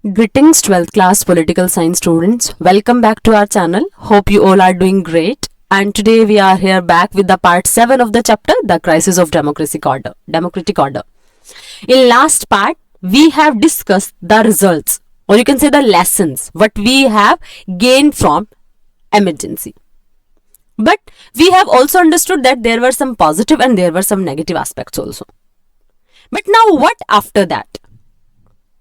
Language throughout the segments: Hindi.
Greetings 12th class political science students. Welcome back to our channel. Hope you all are doing great. And today we are here back with the part 7 of the chapter, The Crisis of Democratic Order. In last part, we have discussed the results, or you can say the lessons, what we have gained from emergency. But we have also understood that there were some positive and there were some negative aspects also. But now what after that?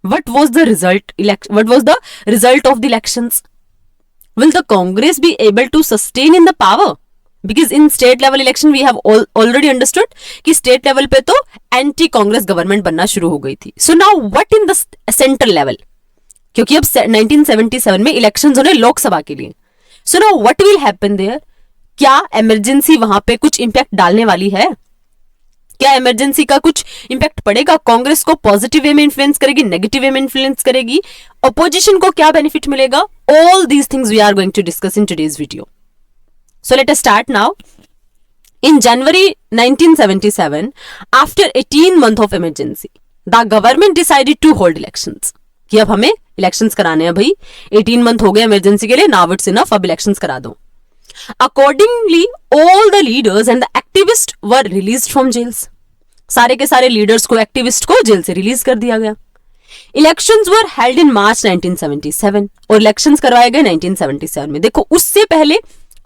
What was the result? What was the result of the elections? Will the Congress be able to sustain in the power? Because in state level election we have already understood कि state level पे तो anti Congress government बनना शुरू हो गई थी. So now what in the central level? क्योंकि अब 1977 में elections होने लोकसभा के लिए. So now what will happen there? क्या emergency वहां पे कुछ impact डालने वाली है? क्या इमरजेंसी का कुछ इंपैक्ट पड़ेगा? कांग्रेस को पॉजिटिव वे में इन्फ्लुएंस करेगी, नेगेटिव वे में इन्फ्लुएंस करेगी, अपोजिशन को क्या बेनिफिट मिलेगा? All these things we are going to discuss in today's video. So let us start now. In January 1977, after 18 months of emergency, the government decided to hold elections. कि अब हमें इलेक्शंस कराने हैं भाई, 18 मंथ हो गए इमरजेंसी के लिए, नाउ इट्स इनफ, अब इलेक्शंस करा दो. Accordingly, all the leaders and the activists were released from jails. सारे के सारे लीडर्स को, एक्टिविस्ट को जेल से रिलीज कर दिया गया. इलेक्शंस वर हेल्ड इन मार्च 1977 और इलेक्शंस करवाए गए 1977 में. देखो उससे पहले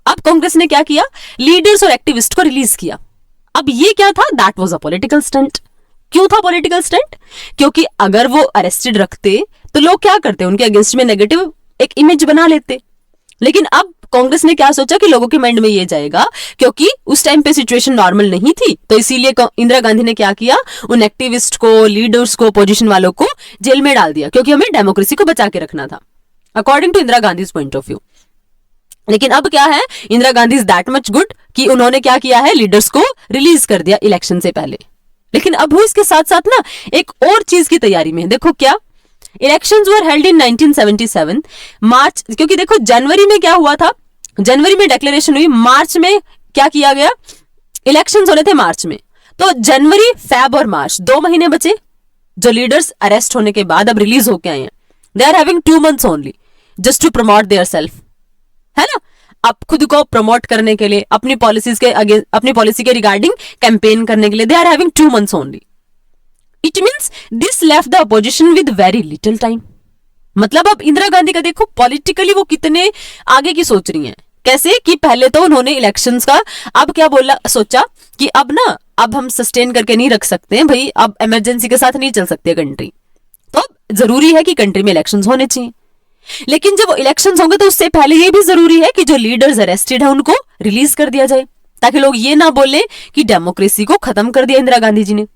अब कांग्रेस ने क्या किया? लीडर्स और एक्टिविस्ट को रिलीज किया. अब ये क्या था? That was a political stunt. क्यों था पॉलिटिकल स्टंट? क्योंकि अगर वो अरेस्टेड रखते तो लोग क्या करते? उनके अगेंस्ट में नेगेटिव एक इमेज बना लेते. लेकिन अब कांग्रेस ने क्या सोचा कि लोगों के माइंड में ये जाएगा, क्योंकि उस टाइम पे सिचुएशन नॉर्मल नहीं थी, तो इसीलिए इंदिरा गांधी ने क्या किया? उन एक्टिविस्ट को, लीडर्स को, अपोजिशन वालों को जेल में डाल दिया, क्योंकि हमें डेमोक्रेसी को बचा के रखना था, according to Indira Gandhi point of view. लेकिन अब क्या है? Indira Gandhi is that much good कि उन्होंने क्या किया है? लीडर्स को रिलीज कर दिया इलेक्शन से पहले. लेकिन अब वो इसके साथ साथ ना एक और चीज की तैयारी में है. देखो क्या, इलेक्शंस वर हेल्ड इन 1977 मार्च, क्योंकि देखो जनवरी में क्या हुआ था? जनवरी में डिक्लेरेशन हुई, मार्च में क्या किया गया? इलेक्शंस होने थे मार्च में. तो जनवरी, फेब और मार्च 2 महीने बचे जो लीडर्स अरेस्ट होने के बाद अब रिलीज होके आए हैं. They are having 2 months only just to promote their self, है ना? अब खुद को प्रमोट करने के लिए, अपनी पॉलिसी के रिगार्डिंग कैंपेन करने के लिए they are having 2 months only. It means this left the opposition with very little time. मतलब अब इंदिरा गांधी का देखो पॉलिटिकली वो कितने आगे की सोच रही हैं. कैसे कि पहले तो उन्होंने इलेक्शंस का अब क्या सोचा कि अब हम सस्टेन करके नहीं रख सकते हैं भाई, अब इमरजेंसी के साथ नहीं चल सकती कंट्री, तो अब जरूरी है कि कंट्री में इलेक्शंस होने चाहिए. लेकिन जब इलेक्शंस होंगे तो उससे पहले ये भी जरूरी है कि जो लीडर्स अरेस्टेड है उनको रिलीज कर दिया जाए, ताकि लोग ये ना बोले कि डेमोक्रेसी को खत्म कर दिया इंदिरा गांधी जी ने.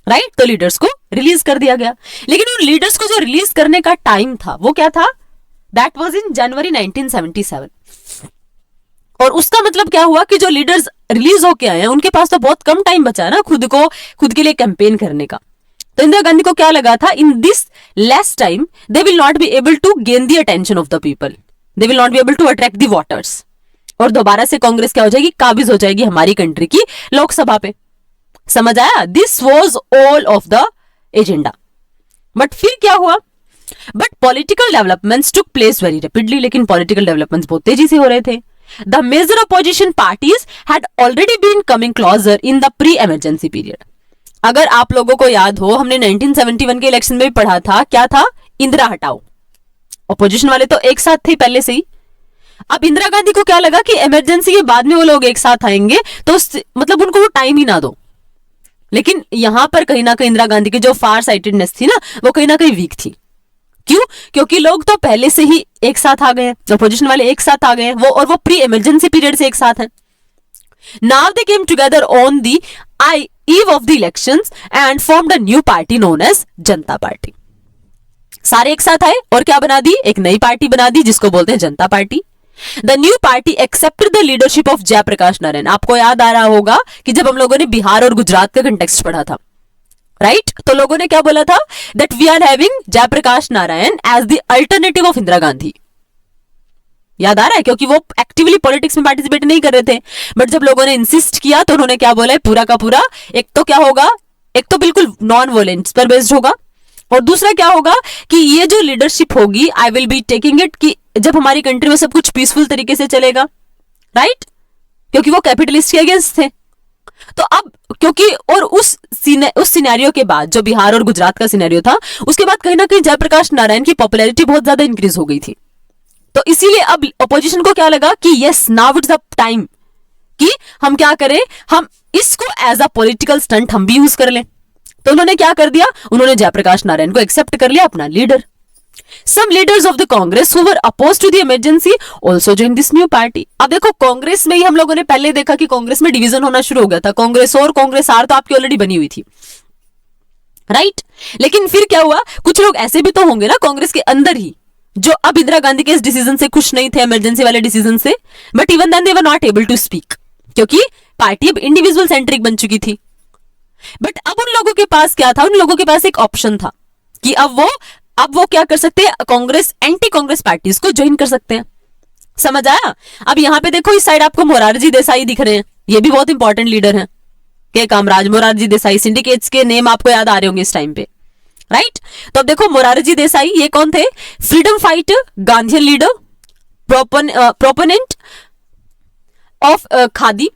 राइट? तो लीडर्स को रिलीज कर दिया गया. लेकिन उन लीडर्स को जो रिलीज करने का टाइम था वो क्या था? दैट वाज इन जनवरी 1977. और उसका मतलब क्या हुआ कि जो लीडर्स रिलीज होके आए हैं उनके पास तो बहुत कम टाइम बचा है ना खुद के लिए कैंपेन करने का. तो इंदिरा गांधी को क्या लगा था? In this less time they will not be able to gain the attention of the people, they will not be able to attract the voters, और दोबारा से कांग्रेस क्या हो जाएगी? काबिज हो जाएगी हमारी कंट्री की लोकसभा पे. समझ आया? This was all of the agenda. But फिर क्या हुआ? But political developments took place very rapidly. लेकिन पॉलिटिकल डेवलपमेंट्स बहुत तेजी से हो रहे थे. The major opposition parties had already been coming closer in the pre emergency period. अगर आप लोगों को याद हो, हमने 1971 के इलेक्शन में भी पढ़ा था, क्या था? इंदिरा हटाओ. अपोजिशन वाले तो एक साथ थे पहले से ही. अब इंदिरा गांधी को क्या लगा कि इमरजेंसी के बाद में वो लोग एक साथ आएंगे, तो मतलब उनको वो टाइम ही ना दो. लेकिन यहां पर कहीं ना कहीं इंदिरा गांधी की जो फार साइटेडनेस थी ना, वो कहीं ना कहीं वीक थी. क्यों? क्योंकि लोग तो पहले से ही एक साथ आ गए हैं, अपोजिशन वाले एक साथ आ गए हैं, वो प्री इमरजेंसी पीरियड से एक साथ हैं. Now they came together on the eve of the elections and formed a new party known as Janata party. सारे एक साथ आए और क्या बना दी? एक नई पार्टी बना दी जिसको बोलते हैं Janata Party. The new party accepted the leadership of Jayaprakash Narayan. आपको याद आ रहा होगा कि जब हम लोगों ने बिहार और गुजरात का कंटेक्स्ट पढ़ा था, राइट? तो लोगों ने क्या बोला था? That we are having Jayaprakash Narayan as the alternative of Indira Gandhi. याद आ रहा है? क्योंकि वो एक्टिवली पॉलिटिक्स में पार्टिसिपेट नहीं कर रहे थे, बट जब लोगों ने इंसिस्ट किया तो उन्होंने क्या बोला है? पूरा का पूरा एक तो क्या होगा? एक तो बिल्कुल नॉन वोलेंस पर बेस्ड होगा, और दूसरा क्या होगा कि ये जो लीडरशिप होगी I will be taking it, कि जब हमारी कंट्री में सब कुछ पीसफुल तरीके से चलेगा, राइट, क्योंकि वो कैपिटलिस्ट के अगेंस्ट थे। तो अब क्योंकि और उस सिनेरियो के बाद जो बिहार और गुजरात का सिनेरियो था, उसके बाद कहीं ना कहीं जयप्रकाश नारायण की पॉपुलैरिटी बहुत ज्यादा इंक्रीज हो गई थी। तो इसीलिए अब अपोजिशन को क्या लगा कि yes now it's the time कि हम क्या करें, हम इसको एज अ पॉलिटिकल स्टंट हम भी यूज कर लें। तो उन्होंने क्या कर दिया, उन्होंने जयप्रकाश नारायण को एक्सेप्ट कर लिया अपना leader. Some leaders of the Congress who were opposed to the emergency also joined this new party. अब देखो कांग्रेस में ही हम लोगों ने पहले देखा कि कांग्रेस में डिवीजन होना शुरू हो गया था, कांग्रेस और कांग्रेस आर तो आपकी ऑलरेडी बनी हुई थी, राइट। लेकिन फिर क्या हुआ, कुछ लोग ऐसे भी तो होंगे ना कांग्रेस के अंदर ही जो अब इंदिरा गांधी के इस डिसीजन से खुश नहीं थे, इमरजेंसी वाले डिसीजन से, but even then they were not able to speak, क्योंकि पार्टी अब इंडिविजुअल सेंट्रिक बन चुकी थी। बट अब उन लोगों के पास क्या था, उन लोगों के पास एक ऑप्शन था कि अब वो क्या कर सकते हैं, कांग्रेस एंटी कांग्रेस पार्टीज को ज्वाइन कर सकते हैं। समझ आया। अब यहाँ पे देखो इस साइड आपको मोरारजी देसाई दिख रहे हैं, ये भी बहुत इंपॉर्टेंट लीडर हैं। के कामराज, मोरारजी देसाई, सिंडिकेट्स के नेम आपको याद आ रहे होंगे इस टाइम पे, राइट। तो अब देखो मोरारजी देसाई ये कौन थे, freedom fighter, Gandhian leader, proponent of khadi,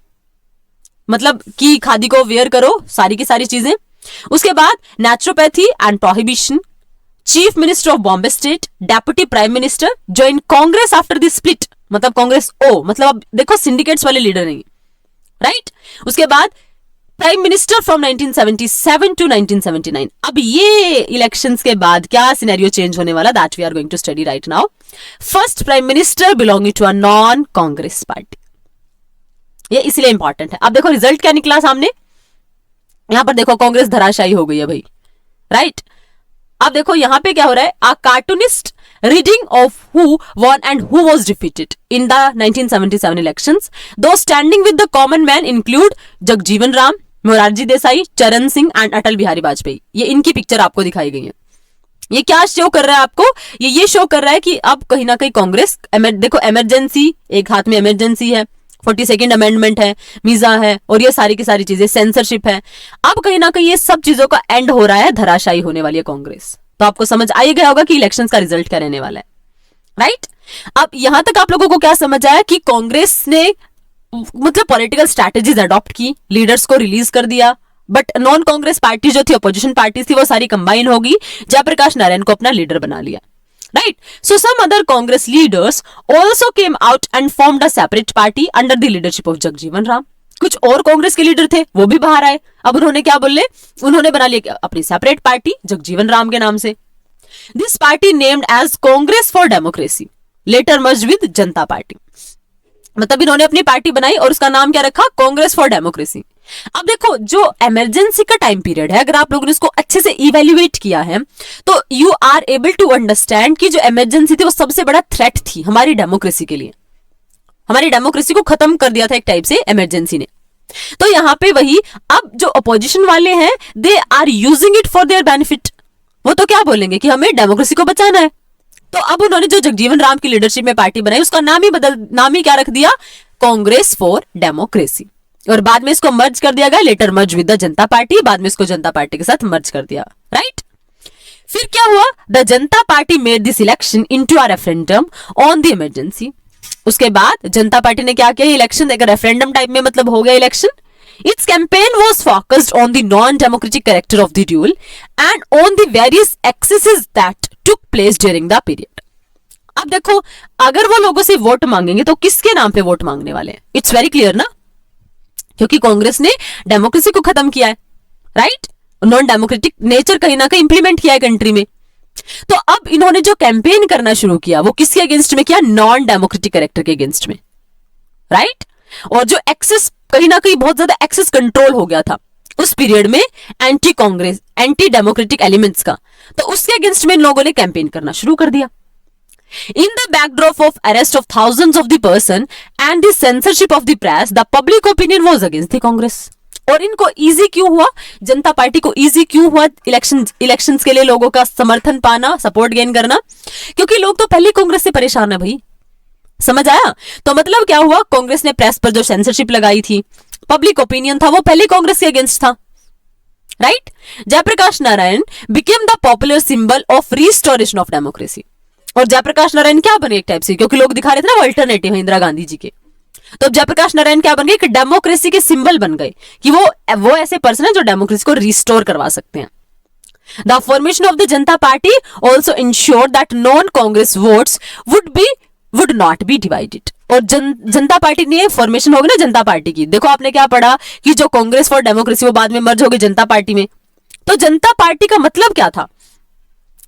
मतलब कि खादी को वेयर करो, सारी की सारी चीजें। उसके बाद naturopathy and prohibition, chief minister of Bombay state, deputy prime minister, join Congress after the split, मतलब कांग्रेस ओ, मतलब अब देखो सिंडिकेट्स वाले लीडर नहीं, राइट। उसके बाद प्राइम मिनिस्टर फ्रॉम 1977 टू 1979। अब ये इलेक्शंस के बाद क्या सिनेरियो चेंज होने वाला, that we are going to study right now. First prime minister belonging to a non Congress party, ये इसलिए इंपॉर्टेंट है। अब देखो रिजल्ट क्या निकला सामने, यहां पर देखो कांग्रेस धराशायी हो गई है भाई, राइट। अब देखो यहां पे क्या हो रहा है, a cartoonist reading of who won and who was defeated in the 1977 elections. Those standing with the common man include Jagjivan Ram, Morarji Desai, चरण सिंह एंड अटल बिहारी वाजपेयी। ये इनकी पिक्चर आपको दिखाई गई है। ये क्या शो कर रहा है आपको, ये शो कर रहा है कि अब कहीं ना कहीं कांग्रेस, देखो इमरजेंसी, एक हाथ में इमरजेंसी है, 42nd अमेंडमेंट है, मीजा है, और ये सारी की सारी चीजें, सेंसरशिप है। अब कहीं ना कहीं ये सब चीजों का एंड हो रहा है, धराशायी होने वाली है कांग्रेस। तो आपको समझ आ ही गया होगा कि इलेक्शंस का रिजल्ट क्या रहने वाला है, राइट। अब यहां तक आप लोगों को क्या समझ आया कि कांग्रेस ने मतलब पॉलिटिकल स्ट्रैटेजीज अडॉप्ट की, लीडर्स को रिलीज कर दिया, बट नॉन कांग्रेस पार्टी जो थी, अपोजिशन पार्टी थी, वो सारी कंबाइन होगी, जयप्रकाश नारायण को अपना लीडर बना लिया, right? So some other Congress leaders also came out and formed a separate party under the leadership of Jagjivan Ram. कुछ और कांग्रेस के लीडर थे, वो भी बाहर आए। अब उन्होंने क्या बोले, उन्होंने बना लिया अपनी सेपरेट पार्टी जगजीवन राम के नाम से। This party named as Congress for Democracy, later merge with Janata Party. मतलब इन्होंने अपनी पार्टी बनाई और उसका नाम क्या रखा, कांग्रेस फॉर डेमोक्रेसी। अब देखो जो इमरजेंसी का टाइम पीरियड है, अगर आप लोगों ने इसको अच्छे से इवेल्युएट किया है तो you are able to understand कि जो इमरजेंसी थी वो सबसे बड़ा थ्रेट थी हमारी डेमोक्रेसी के लिए। हमारी डेमोक्रेसी को खत्म कर दिया था एक टाइप से इमरजेंसी ने। तो यहां पे वही, अब जो अपोजिशन वाले हैं they are using it for their benefit. वो तो क्या बोलेंगे कि हमें डेमोक्रेसी को बचाना है। तो अब उन्होंने जो जगजीवन राम की लीडरशिप में पार्टी बनाई, उसका नाम ही क्या रख दिया, कांग्रेस फॉर डेमोक्रेसी। और बाद में इसको मर्ज कर दिया गया, letter merge with the Janata party, बाद में इसको जनता पार्टी के साथ मर्ज कर दिया, राइट। फिर क्या हुआ, the Janata party made this election into a referendum on the emergency. उसके बाद जनता पार्टी ने क्या किया, इलेक्शन एक रेफरेंडम टाइप में मतलब हो गया election. Its campaign was focused on the non-democratic character of the duel and on the various excesses that took place during the period. अब देखो अगर वो लोगों से वोट मांगेंगे तो किसके नाम पे वोट मांगने वाले हैं, इट्स वेरी क्लियर ना, क्योंकि कांग्रेस ने डेमोक्रेसी को खत्म किया है, राइट। नॉन डेमोक्रेटिक नेचर कहीं ना कहीं इंप्लीमेंट किया है कंट्री में। तो अब इन्होंने जो कैंपेन करना शुरू किया वो किसके अगेंस्ट में किया, नॉन डेमोक्रेटिक कैरेक्टर के अगेंस्ट में, राइट। और जो एक्सेस कहीं ना कहीं बहुत ज्यादा एक्सेस कंट्रोल हो गया था उस पीरियड में anti Congress anti democratic elements का, तो उसके अगेंस्ट में इन लोगों ने कैंपेन करना शुरू कर दिया। In the backdrop of arrest of thousands of the person and the censorship of the press, the public opinion was against the Congress. और इनको इजी क्यों हुआ, जनता पार्टी को इजी क्यों हुआ इलेक्शंस के लिए लोगों का समर्थन पाना, सपोर्ट गेन करना, क्योंकि लोग तो पहले कांग्रेस से परेशान है भाई। समझ आया। तो मतलब क्या हुआ, कांग्रेस ने प्रेस पर जो सेंसरशिप लगाई थी, पब्लिक ओपिनियन था वो पहले कांग्रेस के अगेंस्ट था, right. Jayaprakash Narayan became the popular symbol of restoration of democracy. और जयप्रकाश नारायण क्या बने एक टाइप से, क्योंकि लोग दिखा रहे थे ना वो अल्टरनेटिव है इंदिरा गांधी जी के, तो जयप्रकाश नारायण क्या बन गए, कि डेमोक्रेसी के सिंबल बन गए, कि वो ऐसे पर्सन है जो डेमोक्रेसी को रिस्टोर करवा सकते हैं। The formation of the Janata party also ensure that non Congress votes would not be divided. और जनता पार्टी ने फॉर्मेशन होगी ना जनता पार्टी की, देखो आपने क्या पढ़ा कि जो कांग्रेस फॉर डेमोक्रेसी वो बाद में मर्ज होगी जनता पार्टी में। तो जनता पार्टी का मतलब क्या था,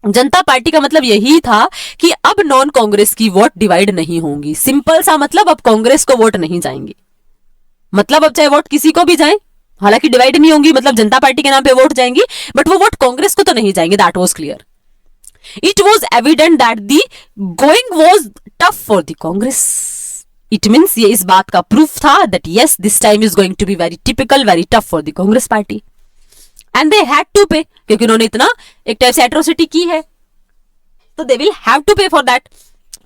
जनता पार्टी का मतलब यही था कि अब नॉन कांग्रेस की वोट डिवाइड नहीं होंगी। सिंपल सा मतलब, अब कांग्रेस को वोट नहीं जाएंगे, मतलब अब चाहे वोट किसी को भी जाए, हालांकि डिवाइड नहीं होंगी, मतलब जनता पार्टी के नाम पे वोट जाएंगी, बट वो वोट कांग्रेस को तो नहीं जाएंगे। That was clear. It was evident that the going was tough for the Congress. It means ये इस बात का प्रूफ था that yes this time is going to be very typical, very tough for the Congress party, and they had to pay, क्योंकि उन्होंने इतना एक टाइप से एट्रोसिटी की है, तो दे विल हैव टू पे फॉर दैट।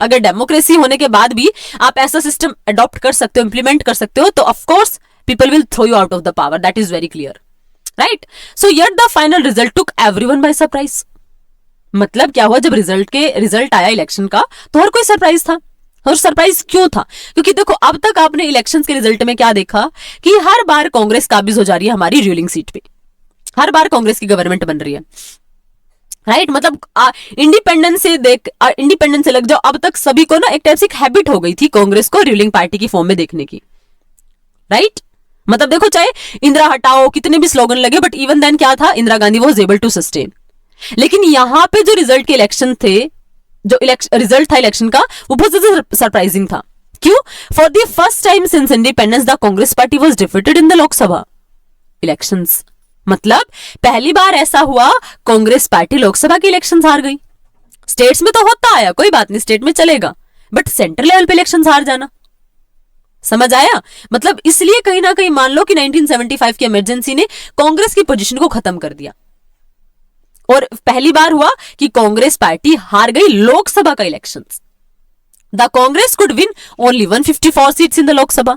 अगर डेमोक्रेसी होने के बाद भी आप ऐसा सिस्टम अडॉप्ट कर सकते हो, इंप्लीमेंट कर सकते हो, तो of course people will throw you out of the power, that is very clear, right? So yet the final result took everyone by surprise। मतलब क्या हुआ, जब रिजल्ट आया इलेक्शन का तो हर कोई सरप्राइज था। और सरप्राइज क्यों था, क्योंकि देखो अब तक आपने इलेक्शंस के रिजल्ट में क्या देखा कि हर बार कांग्रेस काबिज हो जा रही है हमारी रूलिंग सीट पे, हर बार कांग्रेस की गवर्नमेंट बन रही है, राइट। मतलब इंडिपेंडेंस से लग जाओ, अब तक सभी को ना एक टाइप से एक हैबिट हो गई थी कांग्रेस को रूलिंग पार्टी की फॉर्म में देखने की, राइट। मतलब देखो चाहे इंदिरा हटाओ कितने भी स्लोगन लगे, बट इवन देन क्या था, Indira Gandhi was able to sustain. लेकिन यहां पे जो रिजल्ट के इलेक्शन थे, जो रिजल्ट था इलेक्शन का, वो बहुत ज्यादा सरप्राइजिंग था। क्यों? For the first time since independence the Congress party was defeated in the Lok Sabha elections. मतलब पहली बार ऐसा हुआ कांग्रेस पार्टी लोकसभा के इलेक्शन हार गई। स्टेट्स में तो होता आया, कोई बात नहीं, स्टेट में चलेगा, बट सेंट्रल लेवल पे इलेक्शन हार जाना, समझ आया। मतलब इसलिए कहीं ना कहीं मान लो कि 1975 की इमरजेंसी ने कांग्रेस की पोजीशन को खत्म कर दिया, और पहली बार हुआ कि कांग्रेस पार्टी हार गई लोकसभा का elections. The Congress could win only 154 seats in the Lok Sabha,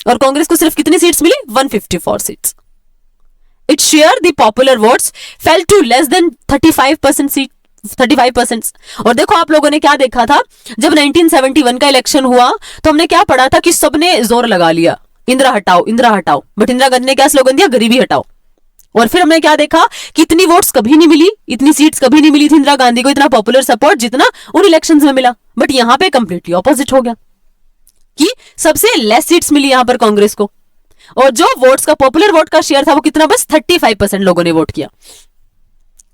और कांग्रेस को सिर्फ कितनी सीट्स मिली, 154 seats. Its share the popular votes fell to less than 35% seat, 35%। और देखो आप लोगों ने क्या देखा था, जब 1971 का इलेक्शन हुआ तो हमने क्या पढ़ा था कि सबने जोर लगा लिया इंदिरा हटाओ इंदिरा हटाओ, बट इंदिरा गांधी ने क्या स्लोगन दिया, गरीबी हटाओ। और फिर हमने क्या देखा कि इतनी वोट्स कभी नहीं मिली, इतनी सीट्स कभी नहीं मिली थी इंदिरा गांधी को, इतना पॉपुलर सपोर्ट जितना उन इलेक्शंस में मिला। बट यहां पे कंप्लीटली ऑपोजिट हो गया कि सबसे लेस सीट्स मिली यहां पर कांग्रेस को, और जो वोट्स का पॉपुलर वोट का शेयर था वो कितना, बस 35% लोगों ने वोट किया,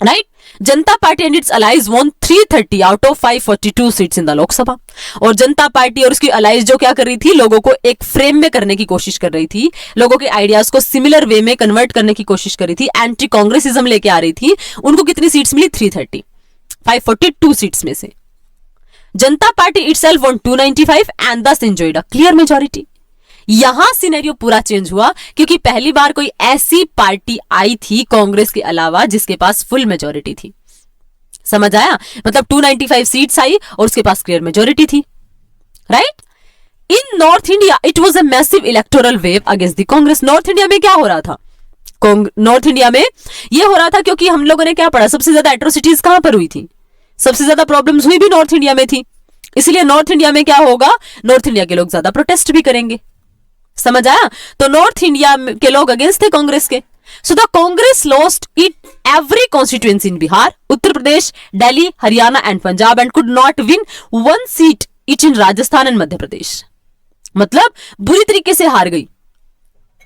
right. Janata Party and its allies won 330 out of 542 seats in the Lok Sabha. और जनता पार्टी और उसकी अलाइज जो क्या कर रही थी, लोगों को एक फ्रेम में करने की कोशिश कर रही थी, लोगों के आइडियाज को सिमिलर वे में कन्वर्ट करने की कोशिश कर रही थी, एंटी कांग्रेसिज्म लेके आ रही थी। उनको कितनी सीट्स मिली, 330, 542 सीट्स में से। जनता पार्टी इटसेल्फ वॉन 295 एंड दस एंजॉयड अ क्लियर मेजॉरिटी। यहां सिनेरियो पूरा चेंज हुआ, क्योंकि पहली बार कोई ऐसी पार्टी आई थी कांग्रेस के अलावा जिसके पास फुल मेजॉरिटी थी, समझ आया। मतलब 295 सीट्स आई और उसके पास क्लियर मेजॉरिटी थी, right. In north India it was a massive electoral wave against the Congress. North India में क्या हो रहा था, नॉर्थ इंडिया में ये हो रहा था क्योंकि हम लोगों ने क्या पढ़ा, सबसे ज्यादा एट्रोसिटीज कहां पर हुई थी, सबसे ज्यादा प्रॉब्लम्स हुई भी नॉर्थ इंडिया में थी। इसलिए नॉर्थ इंडिया में क्या होगा, नॉर्थ इंडिया के लोग ज्यादा प्रोटेस्ट भी करेंगे, समझ आया। तो नॉर्थ इंडिया के लोग अगेंस्ट थे कांग्रेस के। So the Congress lost it every constituency in Bihar, Uttar Pradesh, Delhi, Haryana and Punjab, and could not win one seat each in Rajasthan and Madhya Pradesh. मतलब बुरी तरीके से हार गई।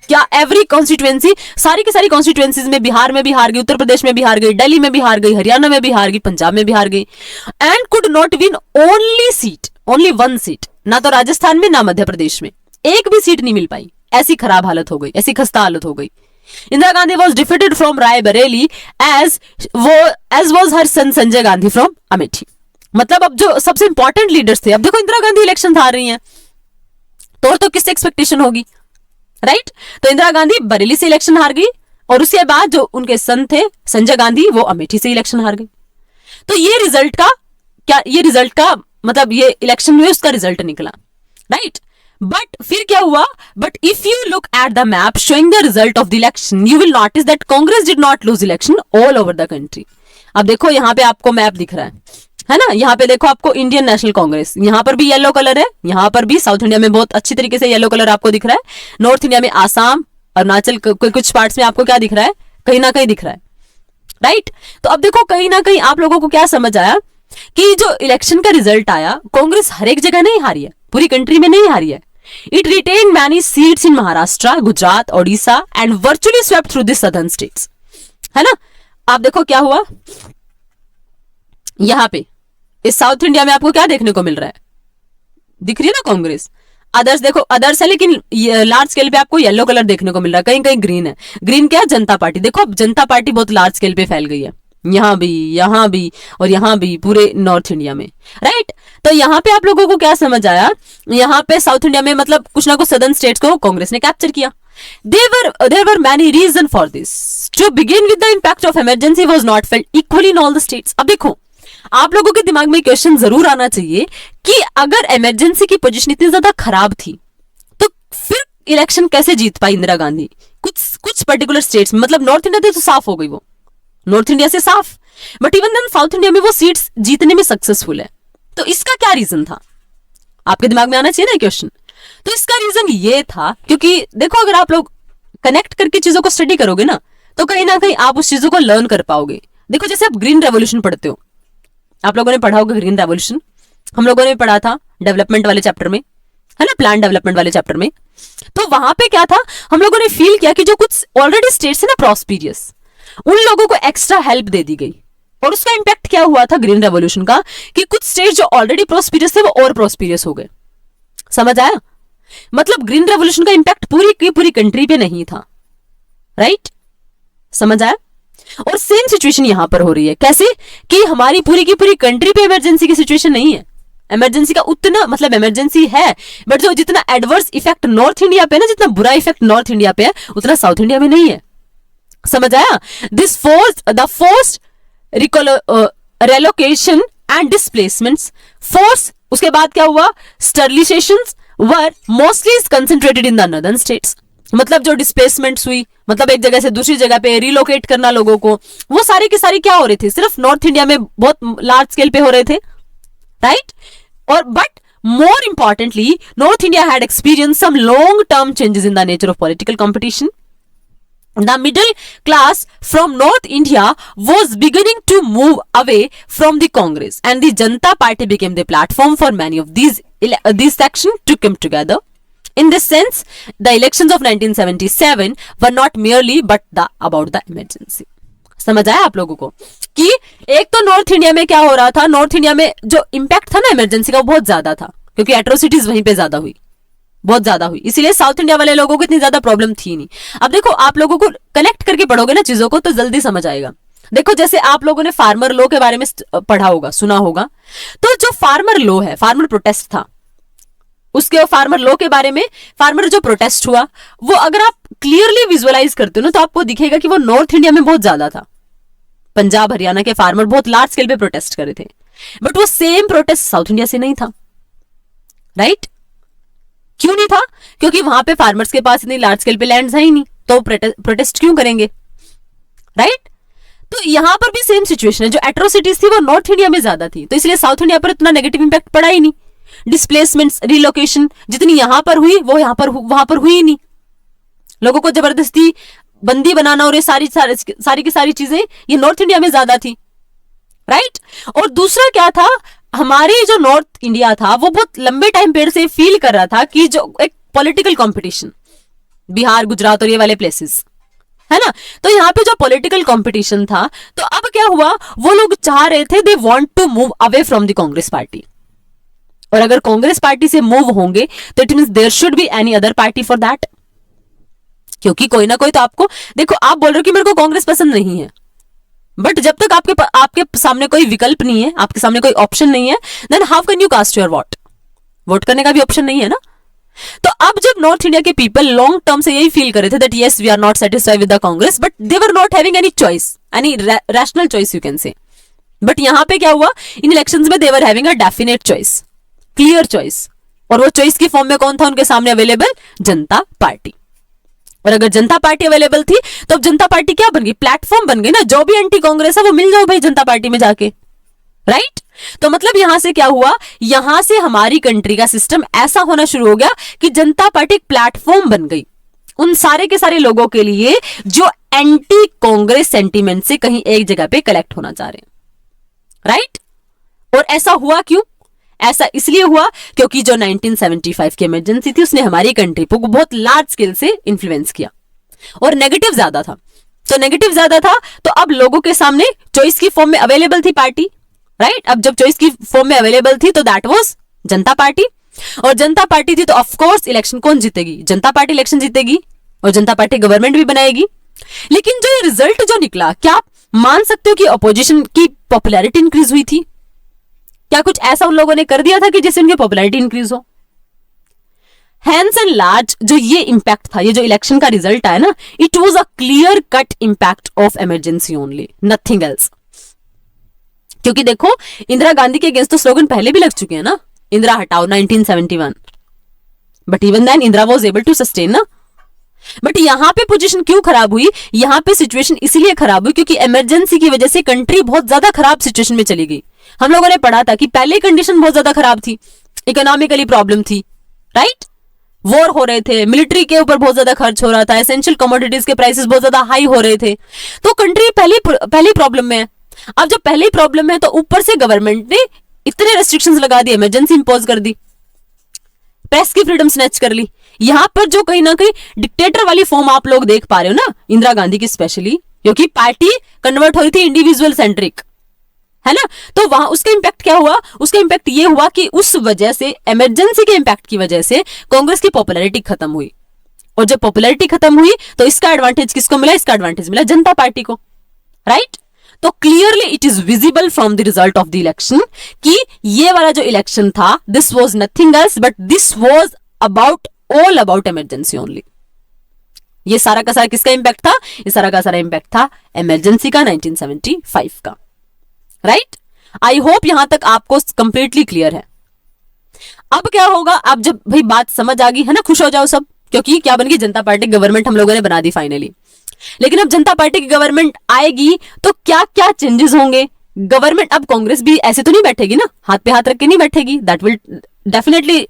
क्या एवरी कॉन्स्टिट्यूएंसी, सारी की सारी कॉन्स्टिट्यूएंसीज में, बिहार में भी हार गई, उत्तर प्रदेश में भी हार गई, दिल्ली में भी हार गई, हरियाणा में भी हार गई, पंजाब में भी हार गई, and could not win only seat, only one seat, ना तो राजस्थान में ना मध्य प्रदेश में एक भी सीट नहीं मिल पाई। ऐसी खराब हालत हो गई, ऐसी खस्ता हालत हो गई। Indira Gandhi was defeated from Raebareli as was her son Sanjay Gandhi from Amethi. मतलब अब जो सबसे इंपॉर्टेंट लीडर्स थे, अब देखो इंदिरा गांधी इलेक्शन हार रही हैं, तो किससे एक्सपेक्टेशन होगी, राइट। तो इंदिरा गांधी बरेली से इलेक्शन हार गई, और उसके बाद जो उनके सन थे संजय गांधी, वो अमेठी से इलेक्शन हार गई। तो ये रिजल्ट का मतलब ये इलेक्शन में उसका रिजल्ट निकला, राइट। बट फिर क्या हुआ, but if you look at the map showing the result of the election you will notice that Congress did not lose election all over the country. अब देखो यहाँ पे आपको मैप दिख रहा है ना, यहाँ पे देखो आपको इंडियन नेशनल कांग्रेस, यहाँ पर भी येलो कलर है, यहाँ पर भी साउथ इंडिया में बहुत अच्छी तरीके से येलो कलर आपको दिख रहा है, नॉर्थ इंडिया में आसाम अरुणाचल कुछ पार्ट्स में आपको क्या दिख रहा है, कहीं ना कहीं दिख रहा है, राइट। तो अब देखो कहीं ना कहीं आप लोगों को क्या समझ आया कि जो इलेक्शन का रिजल्ट आया, कांग्रेस हर एक जगह नहीं हारी है, पूरी कंट्री में नहीं हारी है। It retain many seats in Maharashtra, Gujarat, Odisha and virtually swept through the southern states, है ना। आप देखो क्या हुआ यहां पे इस साउथ इंडिया में आपको क्या देखने को मिल रहा है, दिख रही है ना कांग्रेस। अदर्स देखो, अदर्स है लेकिन लार्ज स्केल पे आपको येलो कलर देखने को मिल रहा है, कहीं कहीं ग्रीन है। ग्रीन क्या है, जनता पार्टी। देखो अब जनता पार्टी बहुत लार्ज स्केल पे फैल गई है, यहाँ भी और यहाँ भी, पूरे नॉर्थ इंडिया में, राइट। तो यहाँ पे आप लोगों को क्या समझ आया, यहाँ पे साउथ इंडिया में मतलब कुछ ना कुछ सदर्न स्टेट्स को कांग्रेस ने कैप्चर किया। There were many reasons for this. To begin with, the impact of emergency was not felt equally in all the states. अब देखो आप लोगों के दिमाग में क्वेश्चन जरूर आना चाहिए कि अगर इमरजेंसी की पोजीशन इतनी ज्यादा खराब थी तो फिर इलेक्शन कैसे जीत पाई इंदिरा गांधी कुछ पर्टिकुलर स्टेट्स में। मतलब नॉर्थ इंडिया तो साफ हो गई, वो नॉर्थ इंडिया से साफ, but even then south India में वो सीट्स जीतने में सक्सेसफुल है। तो इसका क्या रीजन था, आपके दिमाग में आना चाहिए ना क्वेश्चन। तो इसका रीजन ये था क्योंकि देखो अगर आप लोग कनेक्ट करके चीजों को स्टडी करोगे ना तो कहीं ना कहीं आप उस चीजों को लर्न कर पाओगे। देखो जैसे आप ग्रीन रेवोल्यूशन पढ़ते हो, आप लोगों ने पढ़ा होगा ग्रीन रेवोल्यूशन, हम लोगों ने पढ़ा था डेवलपमेंट वाले चैप्टर में, है ना, प्लान डेवलपमेंट वाले चैप्टर में। तो वहां पे क्या था, हम लोगों ने फील किया कि जो कुछ ऑलरेडी स्टेट्स है ना प्रॉस्पिरियस, उन लोगों को एक्स्ट्रा हेल्प दे दी गई। और उसका इंपैक्ट क्या हुआ था ग्रीन रेवोल्यूशन का कि कुछ स्टेट जो ऑलरेडी प्रॉस्पिरियस थे वो और प्रॉस्पिरियस हो गए। समझ आया, मतलब ग्रीन रेवोल्यूशन का इंपैक्ट पूरी की पूरी कंट्री पे नहीं था, राइट, समझ आया। और सेम सिचुएशन यहां पर हो रही है, कैसे कि हमारी पूरी की पूरी कंट्री पे इमरजेंसी की सिचुएशन नहीं है। इमरजेंसी का उतना मतलब इमरजेंसी है, बट जो जितना एडवर्स इफेक्ट नॉर्थ इंडिया पे ना, जितना बुरा इफेक्ट नॉर्थ इंडिया पे है उतना साउथ इंडिया में नहीं है। समझ आया। This forced relocation and displacements force, उसके बाद क्या हुआ, sterilizations were mostly concentrated in the northern states। मतलब जो डिस्प्लेसमेंट्स हुई, मतलब एक जगह से दूसरी जगह पे रिलोकेट करना लोगों को, वो सारी की सारी क्या हो रही थी, सिर्फ नॉर्थ इंडिया में बहुत लार्ज स्केल पे हो रहे थे, राइट। और but more importantly north India had experience some long term changes in the nature of political competition. The middle class from North India was beginning to move away from the Congress, and the Janata Party became the platform for many of these sections to come together. In this sense, the elections of 1977 were not merely but about the emergency. समझ आया आप लोगों को कि एक तो नॉर्थ इंडिया में क्या हो रहा था, नॉर्थ इंडिया में जो इम्पैक्ट था ना इमरजेंसी का वो बहुत ज्यादा था, क्योंकि एट्रोसिटीज वहीं पे ज्यादा हुई, बहुत ज्यादा हुई, इसीलिए साउथ इंडिया वाले लोगों को इतनी ज्यादा प्रॉब्लम थी नहीं। अब देखो आप लोगों को कनेक्ट करके पढ़ोगे ना चीजों को तो जल्दी समझ आएगा। देखो जैसे आप लोगों ने फार्मर लॉ के बारे में पढ़ा होगा, सुना होगा, तो जो फार्मर लॉ है, फार्मर प्रोटेस्ट था, उसके फार्मर लॉ के बारे में, फार्मर जो प्रोटेस्ट हुआ वो अगर आप क्लियरली विजुअलाइज करते हो ना तो आपको दिखेगा कि वो नॉर्थ इंडिया में बहुत ज्यादा था। पंजाब हरियाणा के फार्मर बहुत लार्ज स्केल पे प्रोटेस्ट कर रहे थे, बट वो सेम प्रोटेस्ट साउथ इंडिया से नहीं था, राइट। क्यों नहीं था, क्योंकि वहां पे फार्मर्स के पास इतनी लार्ज स्केल पे लैंड्स है ही नहीं, तो प्रोटेस्ट क्यों करेंगे, राइट। तो यहां पर भी सेम सिचुएशन है, जो एट्रोसिटीज थी वो नॉर्थ इंडिया में ज्यादा थी, तो इसलिए साउथ इंडिया पर इतना नेगेटिव इंपैक्ट पड़ा ही नहीं। डिस्प्लेसमेंट्स, रिलोकेशन जितनी यहां पर हुई वो वहां पर हुई ही नहीं। लोगों को जबरदस्ती बंदी बनाना और ये सारी की सारी चीजें ये नॉर्थ इंडिया में ज्यादा थी, राइट। और दूसरा क्या था, हमारे जो नॉर्थ इंडिया था वो बहुत लंबे टाइम पीरियड से फील कर रहा था कि जो एक पॉलिटिकल कंपटीशन, बिहार, गुजरात और ये वाले प्लेसेस है ना, तो यहाँ पे जो पॉलिटिकल कंपटीशन था, तो अब क्या हुआ, वो लोग चाह रहे थे, they want to move away from the Congress party. और अगर कांग्रेस पार्टी से मूव होंगे तो it means there should be any other party for that, क्योंकि कोई ना कोई तो आपको, देखो आप बोल रहे हो कि मेरे को कांग्रेस पसंद नहीं है, बट जब तक आपके सामने कोई विकल्प नहीं है, आपके सामने कोई ऑप्शन नहीं है, then how can you cast your vote करने का भी ऑप्शन नहीं है ना। तो अब जब नॉर्थ इंडिया के पीपल लॉन्ग टर्म से यही फील कर रहे थे that yes we are not satisfied with the Congress, but they were not having any choice, any rational choice you can say. But यहां पे क्या हुआ, इन इलेक्शंस में they were having a definite choice, clear choice और वो चॉइस की फॉर्म में कौन था उनके सामने अवेलेबल? जनता पार्टी। और अगर जनता पार्टी अवेलेबल थी तो अब जनता पार्टी क्या बन गई? प्लेटफॉर्म बन गई ना। जो भी एंटी कांग्रेस है वो मिल जाओ भाई जनता पार्टी में जाके, राइट? तो मतलब यहां से क्या हुआ? यहां से हमारी कंट्री का सिस्टम ऐसा होना शुरू हो गया कि जनता पार्टी एक प्लेटफॉर्म बन गई उन सारे के सारे लोगों के लिए जो एंटी कांग्रेस सेंटीमेंट से कहीं एक जगह पे कलेक्ट होना चाह रहे हैं, राइट? और ऐसा हुआ क्यों? ऐसा इसलिए हुआ क्योंकि जो 1975 की इमरजेंसी थी उसने हमारी कंट्री को बहुत लार्ज स्केल से इन्फ्लुएंस किया और नेगेटिव ज्यादा था। तो नेगेटिव ज्यादा था तो अब लोगों के सामने चॉइस की फॉर्म में अवेलेबल थी पार्टी, राइट? अब जब चॉइस की फॉर्म में अवेलेबल थी तो दैट वाज जनता पार्टी। और जनता पार्टी थी तो ऑफ कोर्स इलेक्शन कौन जीतेगी? जनता पार्टी इलेक्शन जीतेगी और जनता पार्टी गवर्नमेंट भी बनाएगी। लेकिन जो ये रिजल्ट जो निकला, क्या आप मान सकते हो कि अपोजिशन की पॉपुलैरिटी इंक्रीज हुई थी? क्या कुछ ऐसा उन लोगों ने कर दिया था कि जिससे उनकी पॉपुलैरिटी इंक्रीज हो? हैंस एंड लार्ज जो ये इंपैक्ट था, ये जो इलेक्शन का रिजल्ट आया ना, it was a clear cut impact of emergency only, nothing else. क्योंकि देखो इंदिरा गांधी के अगेंस्ट तो स्लोगन पहले भी लग चुके हैं ना, इंदिरा हटाओ 1971, but even then Indira was able to sustain ना। बट यहां पे पोजीशन क्यों खराब हुई? यहां पे सिचुएशन इसलिए खराब हुई क्योंकि इमरजेंसी की वजह से कंट्री बहुत ज्यादा खराब सिचुएशन में चली गई। हम लोगों ने पढ़ा था कि पहले कंडीशन बहुत ज्यादा खराब थी, इकोनॉमिकली प्रॉब्लम थी, राइट? वॉर हो रहे थे, मिलिट्री के ऊपर बहुत ज्यादा खर्च हो रहा था, एसेंशियल कमोडिटीज के प्राइसेस बहुत ज्यादा हाई हो रहे थे, तो कंट्री पहली प्रॉब्लम में है। अब जब पहली प्रॉब्लम है तो ऊपर से गवर्नमेंट ने इतने रेस्ट्रिक्शंस लगा दी, इमरजेंसी इंपोज कर दी, प्रेस की फ्रीडम स्नैच कर ली। यहां पर जो कहीं ना कहीं डिक्टेटर वाली फॉर्म आप लोग देख पा रहे हो ना इंदिरा गांधी की, स्पेशली क्योंकि पार्टी कन्वर्ट हो रही थी इंडिविजुअल सेंट्रिक, है ना? तो वहां उसका इंपैक्ट क्या हुआ? उसका इंपैक्ट ये हुआ कि उस वजह से, इमरजेंसी के इंपैक्ट की वजह से कांग्रेस की पॉपुलैरिटी खत्म हुई। और जब पॉपुलैरिटी खत्म हुई तो इसका एडवांटेज किसको मिला? इसका एडवांटेज मिला जनता पार्टी को, राइट? तो clearly it is visible from the result of the election कि ये वाला जो इलेक्शन था, this was nothing else but this was about all about emergency only. ये सारा का सारा किसका इंपैक्ट था? ये सारा का सारा इंपैक्ट था इमरजेंसी का, 1975 का, राइट? आई होप यहां तक आपको कंप्लीटली क्लियर है। अब क्या होगा? अब जब भाई बात समझ आ गई है ना, खुश हो जाओ सब, क्योंकि क्या बन गई? जनता पार्टी गवर्नमेंट हम लोगों ने बना दी फाइनली। लेकिन अब जनता पार्टी की गवर्नमेंट आएगी तो क्या क्या चेंजेस होंगे? गवर्नमेंट, अब कांग्रेस भी ऐसे तो नहीं बैठेगी ना, हाथ पे हाथ रख के नहीं बैठेगी। That will definitely,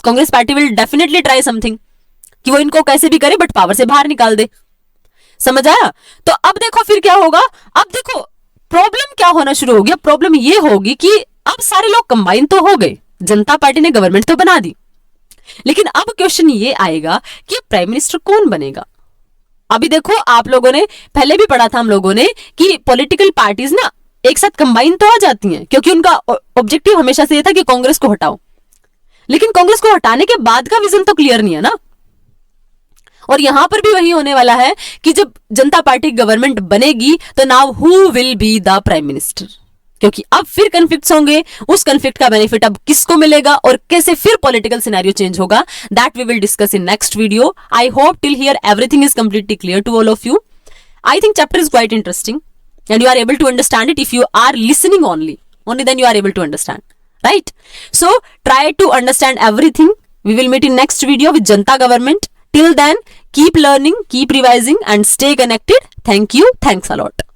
Congress party will definitely try something कि वो इनको कैसे भी करे बट पावर से बाहर निकाल दे। समझ आया? तो अब देखो फिर क्या होगा। अब देखो प्रॉब्लम क्या होना शुरू हो गया। प्रॉब्लम ये होगी कि अब सारे लोग कंबाइन तो हो गए, जनता पार्टी ने गवर्नमेंट तो बना दी, लेकिन अब क्वेश्चन ये आएगा कि प्राइम मिनिस्टर कौन बनेगा। अभी देखो आप लोगों ने पहले भी पढ़ा था हम लोगों ने कि पॉलिटिकल पार्टीज ना एक साथ कंबाइन तो आ जाती हैं क्योंकि उनका ऑब्जेक्टिव हमेशा से ये था कि कांग्रेस को हटाओ, लेकिन कांग्रेस को हटाने के बाद का विजन तो क्लियर नहीं है ना। और यहां पर भी वही होने वाला है कि जब जनता पार्टी गवर्नमेंट बनेगी तो now who will be the prime minister, क्योंकि अब फिर कन्फ्लिक्ट्स होंगे। उस कन्फ्लिक्ट का बेनिफिट अब किसको मिलेगा और कैसे फिर पॉलिटिकल सिनेरियो चेंज होगा, that we will discuss in next video. I hope till here everything is completely clear to all of you. I think chapter is quite interesting and you are able to understand it if you are listening only then you are able to understand, right? So try to understand everything. We will meet in next video with Janta government. Till then, keep learning, keep revising and stay connected. Thank you. Thanks a lot.